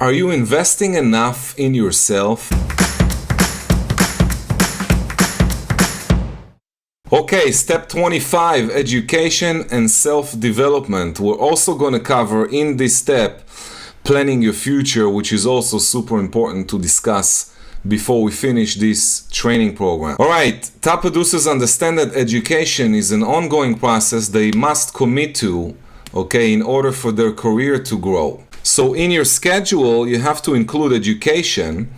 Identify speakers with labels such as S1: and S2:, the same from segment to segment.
S1: Are you investing enough in yourself? Okay, step 25, education and self-development. We're also going to cover in this step planning your future, which is also super important to discuss before we finish this training program. Alright, top producers understand that education is an ongoing process they must commit to, okay, in order for their career to grow. So in your schedule, you have to include education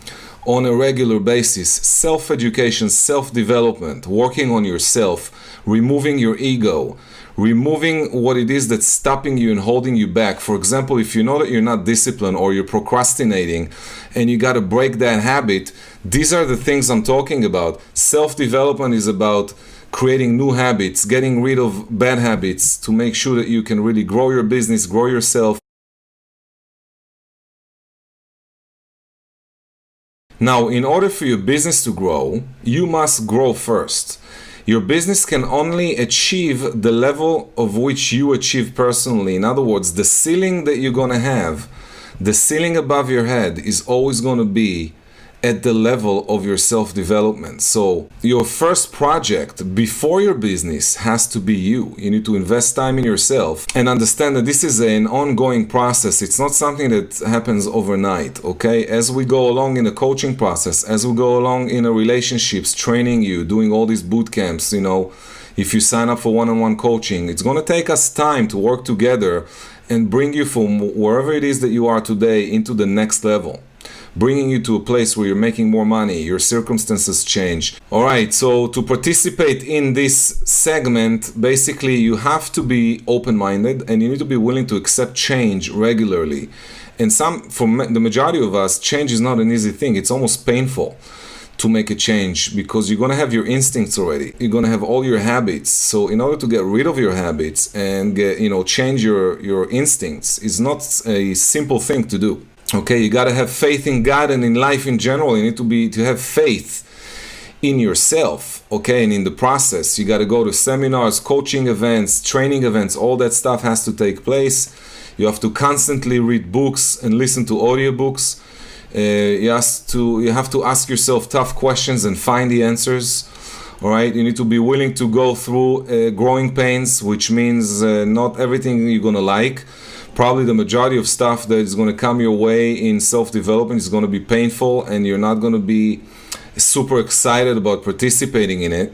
S1: on a regular basis, self-education, self-development, working on yourself, removing your ego, removing what it is that's stopping you and holding you back. For example, if you know that you're not disciplined or you're procrastinating and you got to break that habit, these are the things I'm talking about. Self-development is about creating new habits, getting rid of bad habits to make sure that you can really grow your business, grow yourself. Now, in order for your business to grow, you must grow first. Your business can only achieve the level of which you achieve personally. In other words, the ceiling that you're going to have, the ceiling above your head is always going to be at the level of your self-development. So your first project before your business has to be you. You need to invest time in yourself and understand that this is an ongoing process. It's not something that happens overnight, okay? As we go along in the coaching process, as we go along in the relationships, training you, doing all these boot camps, if you sign up for one-on-one coaching, it's going to take us time to work together and bring you from wherever it is that you are today into the next level, bringing you to a place where you're making more money, your circumstances change. All right, so to participate in this segment, basically you have to be open-minded and you need to be willing to accept change regularly. And for the majority of us, change is not an easy thing. It's almost painful to make a change because you're going to have your instincts already. You're going to have all your habits. So in order to get rid of your habits and change your instincts, is not a simple thing to do. Okay, you got to have faith in God and in life in general. You need to have faith in yourself, okay, and in the process. You got to go to seminars, coaching events, training events. All that stuff has to take place. You have to constantly read books and listen to audiobooks. You have to ask yourself tough questions and find the answers. All right, you need to be willing to go through growing pains, which means not everything you're going to like. Probably the majority of stuff that is going to come your way in self-development is going to be painful and you're not going to be super excited about participating in it.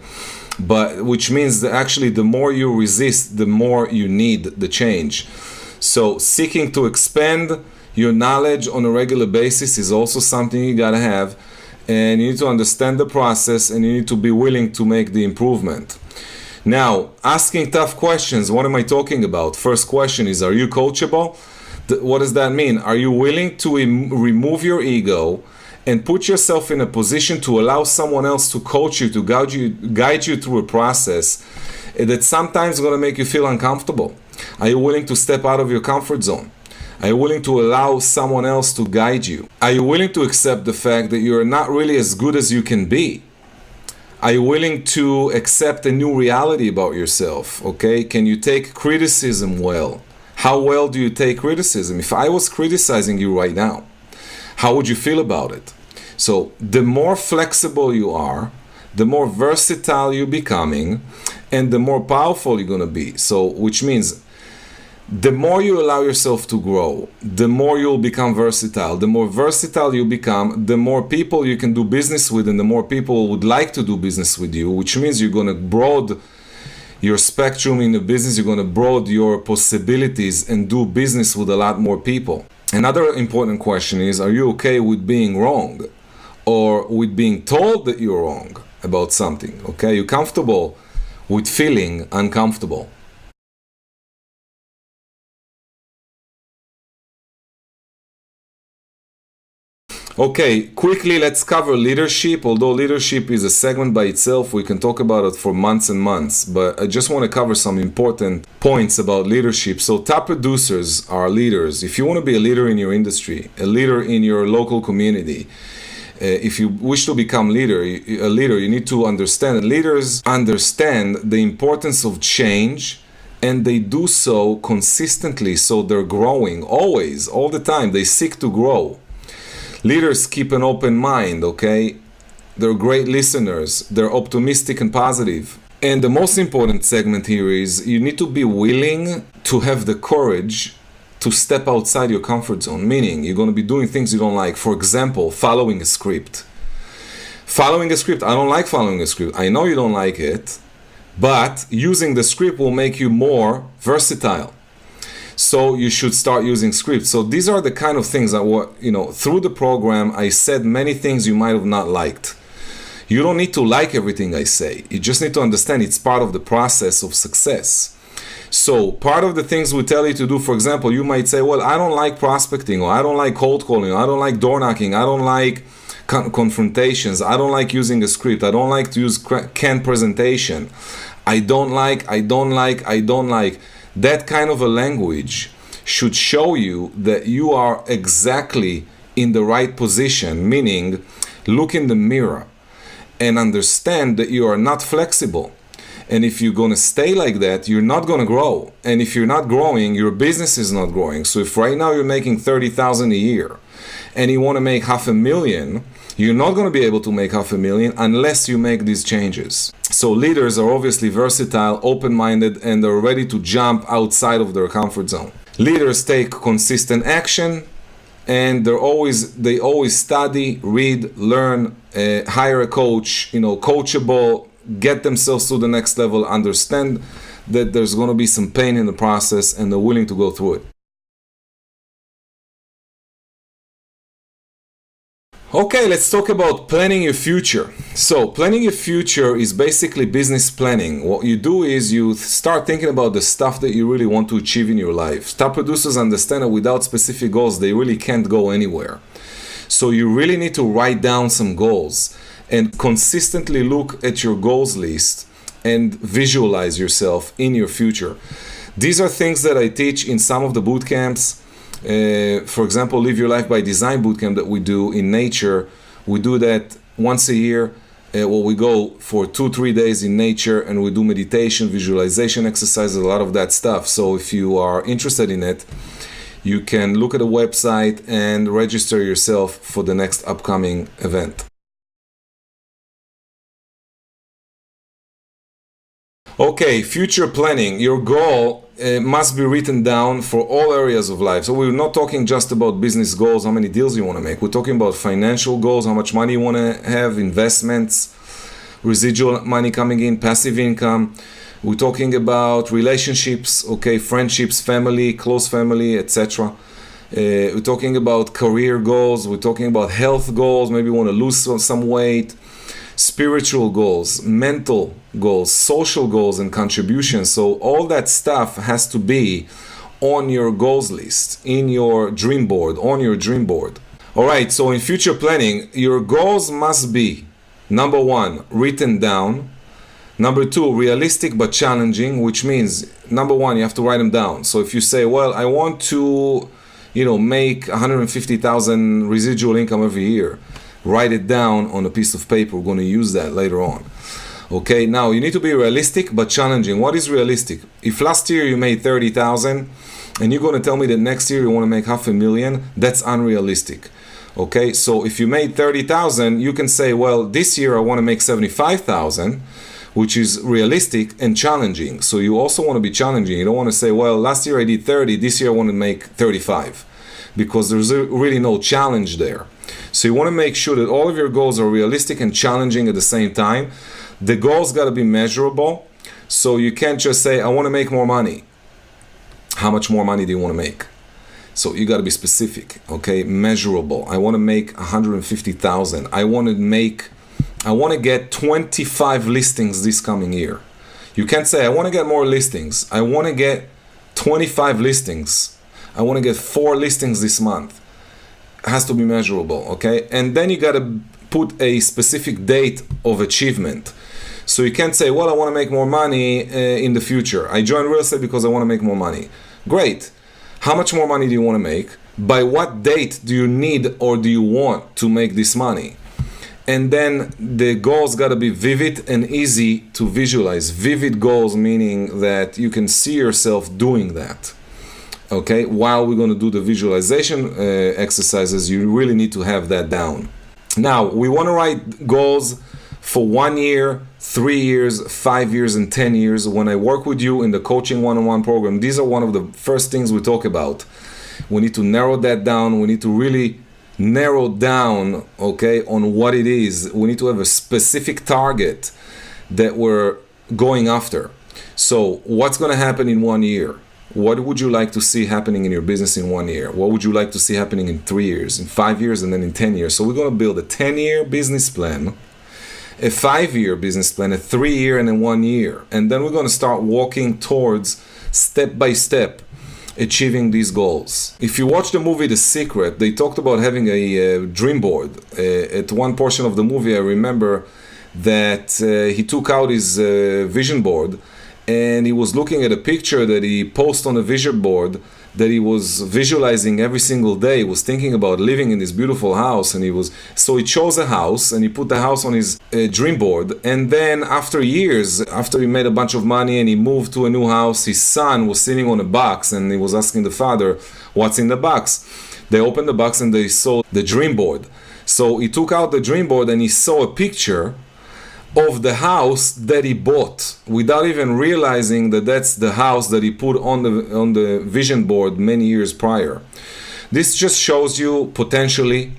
S1: But which means that actually the more you resist, the more you need the change. So seeking to expand your knowledge on a regular basis is also something you got to have. And you need to understand the process and you need to be willing to make the improvement. Now, asking tough questions, what am I talking about? First question is, are you coachable? What does that mean? Are you willing to remove your ego and put yourself in a position to allow someone else to coach you, to guide you through a process that sometimes is going to make you feel uncomfortable? Are you willing to step out of your comfort zone? Are you willing to allow someone else to guide you? Are you willing to accept the fact that you're not really as good as you can be? Are you willing to accept a new reality about yourself? Okay, can you take criticism well? How well do you take criticism? If I was criticizing you right now, how would you feel about it? So the more flexible you are, the more versatile you're becoming, and the more powerful you're going to be. So, which means the more you allow yourself to grow, the more you'll become versatile. The more versatile you become, the more people you can do business with and the more people would like to do business with you, which means you're going to broaden your spectrum in the business, you're going to broaden your possibilities and do business with a lot more people. Another important question is, are you okay with being wrong or with being told that you're wrong about something? Okay, you're comfortable with feeling uncomfortable. Okay, quickly let's cover leadership. Although leadership is a segment by itself, we can talk about it for months and months, but I just want to cover some important points about leadership. So top producers are leaders. If you want to be a leader in your industry, a leader in your local community, if you wish to become a leader, you need to understand that leaders understand the importance of change and they do so consistently, so they're growing always, all the time. They seek to grow. Leaders keep an open mind, okay? They're great listeners. They're optimistic and positive. And the most important segment here is you need to be willing to have the courage to step outside your comfort zone, meaning you're going to be doing things you don't like. For example, following a script. Following a script, I don't like following a script. I know you don't like it, but using the script will make you more versatile. So you should start using scripts. So these are the kind of things that were, through the program, I said many things you might have not liked. You don't need to like everything I say. You just need to understand it's part of the process of success. So part of the things we tell you to do, for example, you might say, well, I don't like prospecting, or I don't like cold calling, or I don't like door knocking, I don't like confrontations, I don't like using a script, I don't like to use canned presentation, I don't like. That kind of a language should show you that you are exactly in the right position, meaning look in the mirror and understand that you are not flexible. And if you're going to stay like that, you're not going to grow. And if you're not growing, your business is not growing. So if right now you're making $30,000 a year and you want to make $500,000, you're not going to be able to make $500,000 unless you make these changes. So leaders are obviously versatile, open-minded, and they're ready to jump outside of their comfort zone. Leaders take consistent action, and they always study, read, learn, hire a coach, coachable, get themselves to the next level, understand that there's going to be some pain in the process, and they're willing to go through it. Okay, let's talk about planning your future. So planning your future is basically business planning. What you do is you start thinking about the stuff that you really want to achieve in your life. Top producers understand that without specific goals, they really can't go anywhere. So you really need to write down some goals and consistently look at your goals list and visualize yourself in your future. These are things that I teach in some of the boot camps. For example, Live Your Life by Design bootcamp that we do in nature. We do that once a year. We go for 2-3 days in nature and we do meditation, visualization exercises, a lot of that stuff. So if you are interested in it, you can look at the website and register yourself for the next upcoming event. Okay, future planning. Your goal must be written down for all areas of life. So we're not talking just about business goals, how many deals you want to make. We're talking about financial goals, how much money you want to have, investments, residual money coming in, passive income. We're talking about relationships, okay, friendships, family, close family, etc. We're talking about career goals. We're talking about health goals. Maybe you want to lose some weight. Spiritual goals, mental goals, social goals, and contributions. So all that stuff has to be on your goals list, in your dream board, on your dream board. All right, so in future planning, your goals must be, number 1, written down. Number 2, realistic but challenging, which means, number 1, you have to write them down. So if you say, well, I want to, make 150,000 residual income every year, write it down on a piece of paper. We're going to use that later on. Okay, now you need to be realistic but challenging. What is realistic? If last year you made 30,000 and you're going to tell me that next year you want to make $500,000, that's unrealistic. Okay, so if you made 30,000, you can say, well, this year I want to make 75,000, which is realistic and challenging. So you also want to be challenging. You don't want to say, well, last year I did 30, this year I want to make 35, because there's really no challenge there. So you want to make sure that all of your goals are realistic and challenging at the same time. The goals got to be measurable. So you can't just say, I want to make more money. How much more money do you want to make? So you got to be specific, okay? Measurable. I want to make 150,000. I want to get 25 listings this coming year. You can't say, I want to get more listings. I want to get 25 listings. I want to get 4 listings this month. Has to be measurable, okay? And then you got to put a specific date of achievement. So you can't say, well, I want to make more money in the future. I joined real estate because I want to make more money. Great. How much more money do you want to make? By what date do you need or do you want to make this money? And then the goals got to be vivid and easy to visualize. Vivid goals meaning that you can see yourself doing that. Okay, while we're going to do the visualization exercises, you really need to have that down. Now, we want to write goals for 1 year, 3 years, 5 years, and 10 years. When I work with you in the coaching one-on-one program, these are one of the first things we talk about. We need to narrow that down. We need to really narrow down, okay, on what it is. We need to have a specific target that we're going after. So what's going to happen in 1 year? What would you like to see happening in your business in 1 year? What would you like to see happening in 3 years, in 5 years, and then in 10 years? So we're going to build a 10-year business plan, a 5-year business plan, a 3-year, and a 1 year. And then we're going to start walking towards, step by step, achieving these goals. If you watch the movie The Secret, they talked about having a dream board. At one portion of the movie, I remember that he took out his vision board, and he was looking at a picture that he posted on a vision board that he was visualizing every single day. He was thinking about living in this beautiful house, and so he chose a house and he put the house on his dream board. And then after years, after he made a bunch of money and he moved to a new house, his son was sitting on a box and he was asking the father, "What's in the box?" They opened the box and they saw the dream board. So he took out the dream board and he saw a picture of the house that he bought without even realizing that that's the house that he put on the vision board many years prior. This just shows you potentially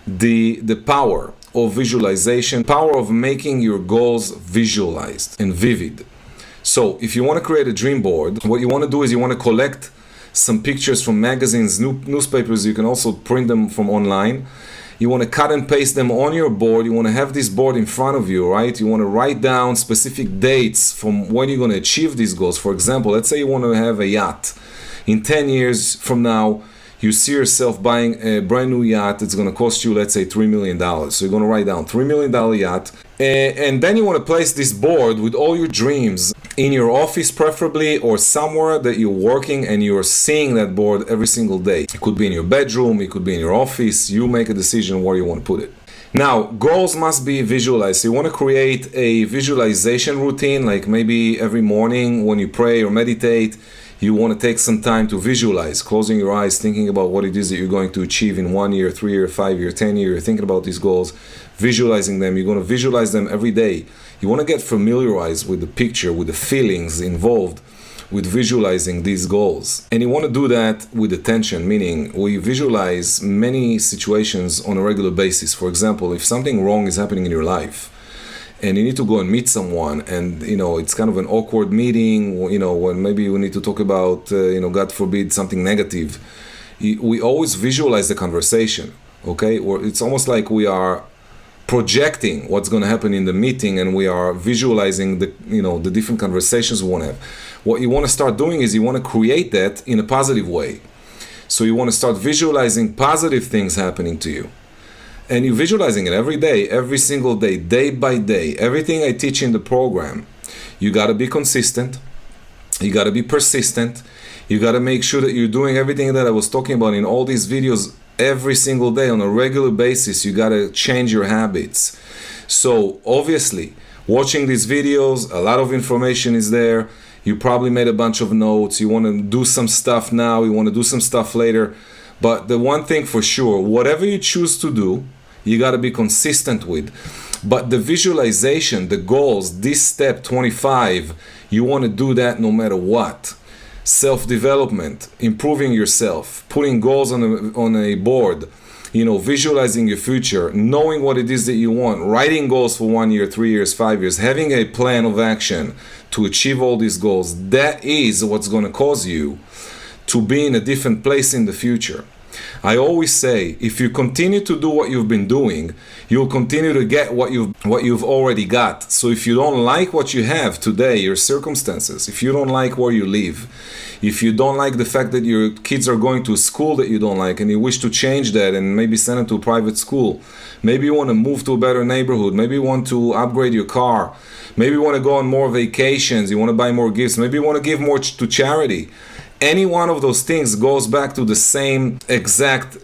S1: the power of visualization, power of making your goals visualized and vivid. So if you want to create a dream board, what you want to do is you want to collect some pictures from magazines, newspapers. You can also print them from online. You want to cut and paste them on your board. You want to have this board in front of you, right? You want to write down specific dates from when you're going to achieve these goals. For example, let's say you want to have a yacht. In 10 years from now, you see yourself buying a brand new yacht. It's going to cost you, let's say, $3 million. So you're going to write down $3 million yacht. And then you want to place this board with all your dreams in your office preferably, or somewhere that you're working and you're seeing that board every single day. It could be in your bedroom, it could be in your office. You make a decision where you want to put it. Now, goals must be visualized. So you want to create a visualization routine, like maybe every morning when you pray or meditate, you want to take some time to visualize, closing your eyes, thinking about what it is that you're going to achieve in 1 year, 3 year, 5 year, 10 year. You're thinking about these goals, visualizing them. You're going to visualize them every day. You want to get familiarized with the picture, with the feelings involved with visualizing these goals. And you want to do that with attention, meaning we visualize many situations on a regular basis. For example, if something wrong is happening in your life, and you need to go and meet someone, and it's kind of an awkward meeting, when maybe we need to talk about God forbid, something negative, we always visualize the conversation. Okay, or it's almost like we are projecting what's going to happen in the meeting, and we are visualizing the different conversations we want to have. What you want to start doing is you want to create that in a positive way. So you want to start visualizing positive things happening to you. And you're visualizing it every day, every single day, day by day. Everything I teach in the program, you got to be consistent. You got to be persistent. You got to make sure that you're doing everything that I was talking about in all these videos every single day on a regular basis. You got to change your habits. So obviously, watching these videos, a lot of information is there. You probably made a bunch of notes. You want to do some stuff now. You want to do some stuff later. But the one thing for sure, whatever you choose to do, you got to be consistent with. But the visualization, the goals, this step 25, you want to do that no matter what. Self-development, improving yourself, putting goals on a board, visualizing your future, knowing what it is that you want, writing goals for 1 year, 3 years, 5 years, having a plan of action to achieve all these goals. That is what's going to cause you to be in a different place in the future. I always say, if you continue to do what you've been doing, you'll continue to get what you've already got. So if you don't like what you have today, your circumstances, if you don't like where you live, if you don't like the fact that your kids are going to a school that you don't like and you wish to change that and maybe send them to a private school, maybe you want to move to a better neighborhood, maybe you want to upgrade your car, maybe you want to go on more vacations, you want to buy more gifts, maybe you want to give more to charity. Any one of those things goes back to the same exact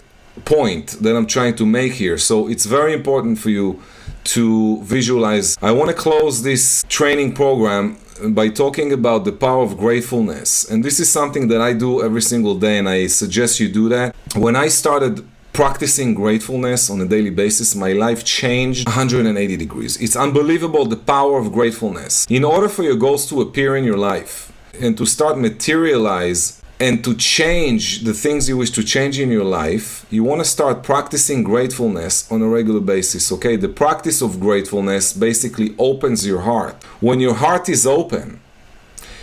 S1: point that I'm trying to make here. So it's very important for you to visualize. I want to close this training program by talking about the power of gratefulness. And this is something that I do every single day, and I suggest you do that. When I started practicing gratefulness on a daily basis, my life changed 180 degrees. It's unbelievable, the power of gratefulness. In order for your goals to appear in your life and to start materialize and to change the things you wish to change in your life, you want to start practicing gratefulness on a regular basis, okay? The practice of gratefulness basically opens your heart. When your heart is open,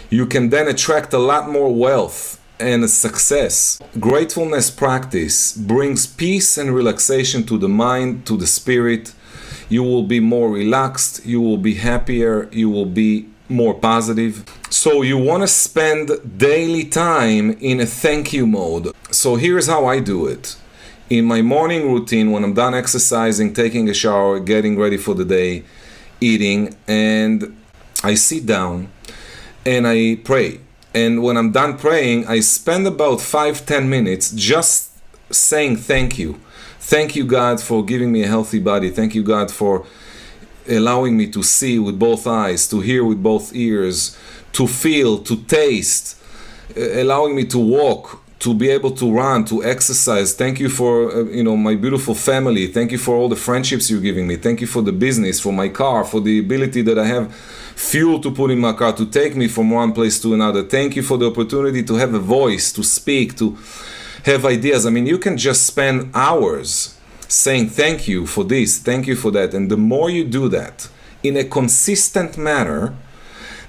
S1: you can then attract a lot more wealth and success. Gratefulness practice brings peace and relaxation to the mind, to the spirit. You will be more relaxed, you will be happier, you will be more positive. So you want to spend daily time in a thank you mode. So here's how I do it. In my morning routine, when I'm done exercising, taking a shower, getting ready for the day, eating, and I sit down and I pray. And when I'm done praying, I spend about 5-10 minutes just saying thank you. Thank you, God, for giving me a healthy body. Thank you, God, for allowing me to see with both eyes, to hear with both ears, to feel, to taste, allowing me to walk, to be able to run, to exercise. Thank you for my beautiful family. Thank you for all the friendships you're giving me. Thank you for the business, for my car, for the ability that I have fuel to put in my car to take me from one place to another. Thank you for the opportunity to have a voice, to speak, to have ideas. I mean, you can just spend hours saying thank you for this, thank you for that. And the more you do that in a consistent manner,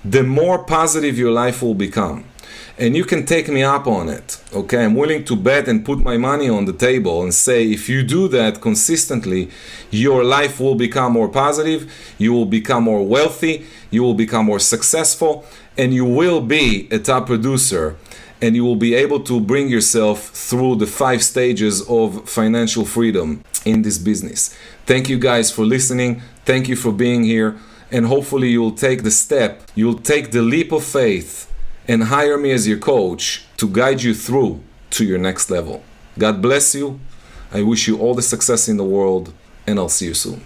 S1: the more positive your life will become. And you can take me up on it, okay? I'm willing to bet and put my money on the table and say, if you do that consistently, your life will become more positive, you will become more wealthy, you will become more successful, and you will be a top producer, and you will be able to bring yourself through the 5 stages of financial freedom in this business. Thank you guys for listening. Thank you for being here. And hopefully you'll take the step, you'll take the leap of faith and hire me as your coach to guide you through to your next level. God bless you. I wish you all the success in the world, and I'll see you soon.